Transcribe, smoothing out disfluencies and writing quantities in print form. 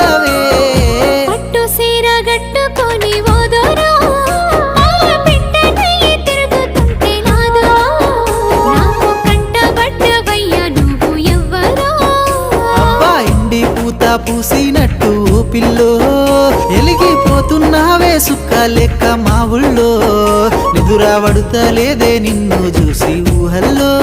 పిల్లవే పట్టు సీర గట్టుకొని ఓదోరా పెట్టనయ్యి తిరుగుతుంటే నాదో నాకు కంటబడ్డవయ్యా నువ్వు ఎవ్వరో అబ్బా ఎండి పూత పూసినట్టు పిల్లో ఎలిగిపోతున్నావే సుక్క లెక్క మా ఊళ్ళో నిదురా పడుతలేదే నిన్ను చూసి ఊహల్లో